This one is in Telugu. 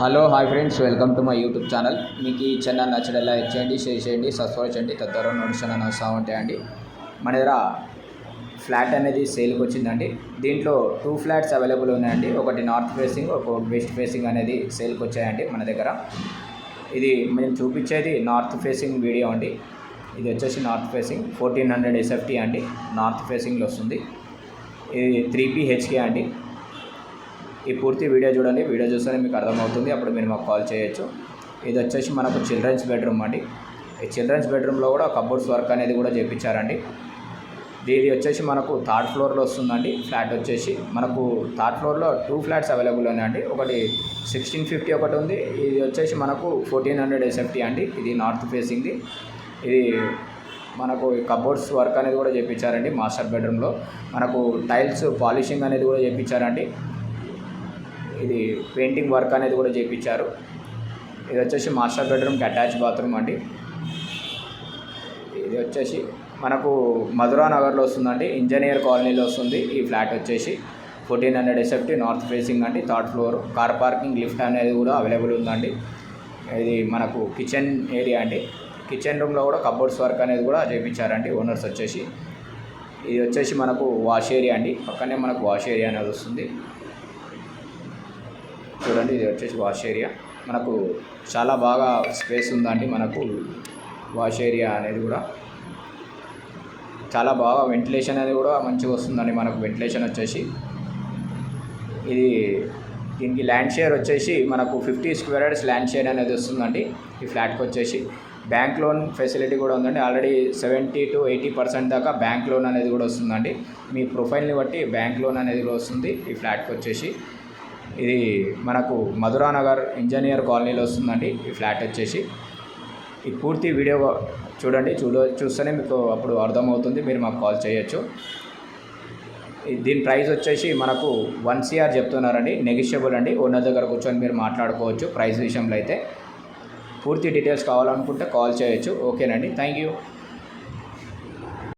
Hello hi friends, welcome to my YouTube channel. మీకు ఈ ఛానల్ నచ్చడం లైక్ చేయండి, షేర్ చేయండి, సబ్స్క్రైబ్ చేయండి, తద్వారా నోటిఫికేషన్ వస్తూ ఉంటాయండి. మన దగ్గర ఫ్లాట్ అనేది సేల్కి వచ్చిందండి. దీంట్లో 2 ఫ్లాట్స్ అవైలబుల్ ఉన్నాయండి. ఒకటి నార్త్ ఫేసింగ్, ఒక వెస్ట్ ఫేసింగ్ అనేది సేల్కి వచ్చాయండి మన దగ్గర. ఇది మేము చూపించేది నార్త్ ఫేసింగ్ వీడియో అండి. ఇది వచ్చేసి నార్త్ ఫేసింగ్ 1400 SFT అండి. నార్త్ ఫేసింగ్లో వస్తుంది. ఇది 3PHK అండి. ఈ పూర్తి వీడియో చూడండి. వీడియో చూస్తేనే మీకు అర్థమవుతుంది, అప్పుడు మీరు మాకు కాల్ చేయొచ్చు. ఇది వచ్చేసి మనకు చిల్డ్రన్స్ బెడ్రూమ్ అండి. ఈ చిల్డ్రన్స్ బెడ్రూమ్లో కూడా కబోర్డ్స్ వర్క్ అనేది కూడా చేయించారండి. ఇది వచ్చేసి మనకు థర్డ్ ఫ్లోర్లో వస్తుందండి. ఫ్లాట్ వచ్చేసి మనకు థర్డ్ ఫ్లోర్లో 2 ఫ్లాట్స్ అవైలబుల్ ఉన్నాయండి. ఒకటి 1650 ఒకటి ఉంది. ఇది వచ్చేసి మనకు 1400 SFT అండి. ఇది నార్త్ ఫేసింగ్ది. ఇది మనకు కబోర్డ్స్ వర్క్ అనేది కూడా చేయించారండి. మాస్టర్ బెడ్రూమ్లో మనకు టైల్స్ పాలిషింగ్ అనేది కూడా చేయించారండి. ఇది పెయింటింగ్ వర్క్ అనేది కూడా చేయించారు. ఇది వచ్చేసి మాస్టర్ బెడ్రూమ్కి అటాచ్ బాత్రూమ్ అండి. ఇది వచ్చేసి మనకు మధురా నగర్లో వస్తుందండి. ఇంజనీర్ కాలనీలో వస్తుంది. ఈ ఫ్లాట్ వచ్చేసి 1400 SFT నార్త్ ఫేసింగ్ అండి. Third floor, car parking, lift అనేది కూడా అవైలబుల్ ఉందండి. ఇది మనకు కిచెన్ ఏరియా అండి. కిచెన్ రూమ్లో కూడా కబోర్డ్స్ వర్క్ అనేది కూడా చేయించారండి ఓనర్స్ వచ్చేసి. ఇది వచ్చేసి మనకు వాష్ ఏరియా అండి. పక్కనే మనకు వాష్ ఏరియా అనేది వస్తుంది. చూడండి, ఇది వచ్చేసి వాష్ ఏరియా. మనకు చాలా బాగా స్పేస్ ఉందండి. మనకు వాష్ ఏరియా అనేది కూడా చాలా బాగా వెంటిలేషన్ అనేది కూడా మంచిగా వస్తుందండి. మనకు వెంటిలేషన్ వచ్చేసి ఇది దీనికి ల్యాండ్ షేర్ వచ్చేసి మనకు 50 స్క్వేర్ యార్డ్స్ ల్యాండ్ షేర్ అనేది వస్తుందండి. ఈ ఫ్లాట్కి వచ్చేసి బ్యాంక్ లోన్ ఫెసిలిటీ కూడా ఉందండి. ఆల్రెడీ 70 to 80% దాకా బ్యాంక్ లోన్ అనేది కూడా వస్తుందండి. మీ ప్రొఫైల్ని బట్టి బ్యాంక్ లోన్ అనేది కూడా వస్తుంది. ఈ ఫ్లాట్కి వచ్చేసి ఇది మనకు మధురా నగర్ ఇంజనీర్ కాలనీలో వస్తుందండి. ఈ ఫ్లాట్ వచ్చేసి ఈ పూర్తి వీడియో చూడండి. చూస్తేనే మీకు అప్పుడు అర్థమవుతుంది, మీరు మాకు కాల్ చేయొచ్చు. దీని ప్రైస్ వచ్చేసి మనకు 1 CR చెప్తున్నారండి. నెగిషియబుల్ అండి. ఓనర్ దగ్గర కూర్చొని మీరు మాట్లాడుకోవచ్చు. ప్రైస్ విషయంలో అయితే పూర్తి డీటెయిల్స్ కావాలనుకుంటే కాల్ చేయొచ్చు. ఓకేనండి, థ్యాంక్ యూ.